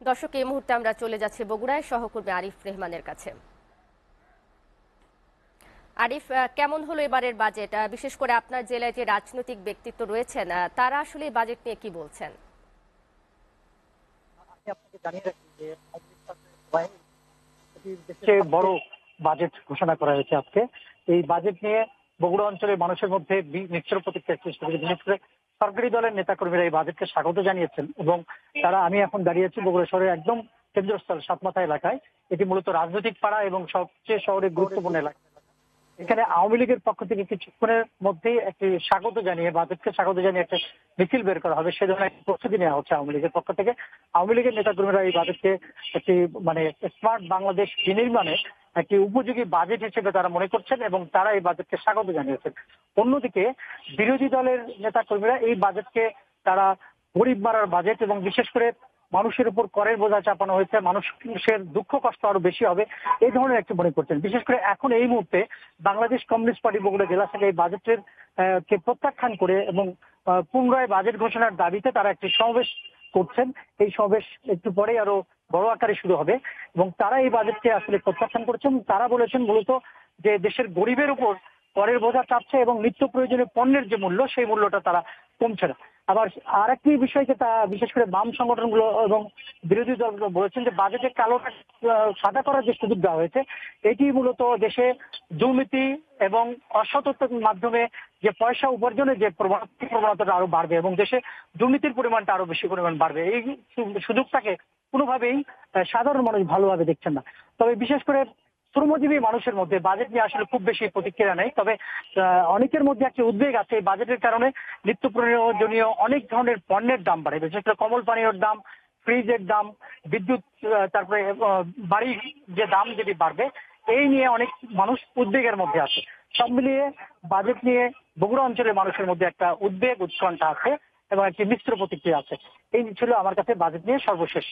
দর্শক, এই মুহূর্তে আমরা চলে যাচ্ছি বগুড়ায় সহকর্মী আরিফ রেহমানের কাছে। আরিফ, কেমন হলো এবারের বাজেট? বিশেষ করে আপনার জেলায় যে রাজনৈতিক ব্যক্তিত্ব রয়েছেন, তারা আসলে এই বাজেট নিয়ে কি বলছেন? আমি আপনাকে জানিয়ে রাখি যে সবচেয়ে বড় বাজেট ঘোষণা করা হয়েছে আজকে। এই বাজেট নিয়ে বগুড়া অঞ্চলের মানুষের মধ্যে মিশ্র প্রতিক্রিয়া সৃষ্টি করেছে। বিশেষ করে সরকারি দলের নেতাকর্মীরা এই বাজেটকে স্বাগত জানিয়েছেন এবং আমি এখন দাঁড়িয়ে আছি বগুড়া শহরের একদম কেন্দ্রস্থল সাতমাথা এলাকায়। এটি মূলত রাজনৈতিক পাড়া এবং সবচেয়ে শহরের গুরুত্বপূর্ণ এলাকা। এখানে আওয়ামী লীগের পক্ষ থেকে কিছুক্ষণের মধ্যেই একটি স্বাগত জানিয়ে বাজেটকে স্বাগত জানিয়ে একটা মিছিল বের করা হবে, সে ধরনের একটি প্রস্তুতি নেওয়া হচ্ছে আওয়ামী লীগের পক্ষ থেকে। আওয়ামী লীগের নেতাকর্মীরা এই বাজেটকে একটি স্মার্ট বাংলাদেশ বিনির্মাণে একটি উপযোগী বাজেট হিসেবে তারা মনে করছেন এবং তারা এই বাজেটকে স্বাগত জানিয়েছেন। অন্যদিকে বিরোধী দলের নেতাকর্মীরা এই বাজেটকে তারা গরিব মারার বাজেট এবং বিশেষ করে মানুষের উপর করের বোঝা চাপানো হয়েছে, মানুষের দুঃখ কষ্ট আরো বেশি হবে, এই ধরনের একটি মনে করছেন। বিশেষ করে এখন এই মুহূর্তে বাংলাদেশ কমিউনিস্ট পার্টি বগুড়া জেলা থেকে এই বাজেটের কে প্রত্যাখ্যান করে এবং পুনরায় বাজেট ঘোষণার দাবিতে তারা একটি সমাবেশ করছেন। এই সমাবেশ একটু পরেই আরো বড় আকারে শুরু হবে এবং তারা এই বাজেটকে আসলে প্রত্যাখ্যান করেছেন। তারা বলেছেন মূলত যে দেশের গরিবের উপর করের বোঝা চাপছে এবং নিত্য প্রয়োজনীয় পণ্যের যে মূল্য, সেই মূল্যটা তারা কমছে না। আবার আরেকটি বিষয়কে তা বিশেষ করে বাম সংগঠনগুলো এবং বিরোধী দলগুলো বলেছেন যে বাজেটে কালো সাদা করার যে সুযোগ দেওয়া হয়েছে, এটি মূলত দেশে দুর্নীতি এবং অসততার মাধ্যমে যে পয়সা উপার্জনের যে প্রবণতাটা আরো বাড়বে এবং দেশে দুর্নীতির পরিমাণটা আরো বেশি পরিমাণ বাড়বে। এই সুযোগটাকে কোনোভাবেই সাধারণ মানুষ ভালোভাবে দেখছেন না। তবে বিশেষ করে শ্রমজীবী মানুষের মধ্যে বাজেট নিয়ে আসলে খুব বেশি প্রতিক্রিয়া নেই। তবে অনেকের মধ্যে একটা উদ্বেগ আছে এই বাজেটের কারণে নিত্য প্রয়োজনীয় অনেক ধরনের পণ্যের দাম বাড়ে, বিশেষ করে কমল পানীয়র দাম, ফ্রিজের দাম, বিদ্যুৎ, তারপরে বাড়ির যে দাম যেটি বাড়বে, এই নিয়ে অনেক মানুষ উদ্বেগের মধ্যে আছে। সব মিলিয়ে বাজেট নিয়ে বগুড়া অঞ্চলের মানুষের মধ্যে একটা উদ্বেগ উৎকণ্ঠা আছে এবং একটি মিশ্র প্রতিক্রিয়া আছে। এই ছিল আমার কাছে বাজেট নিয়ে সর্বশেষ।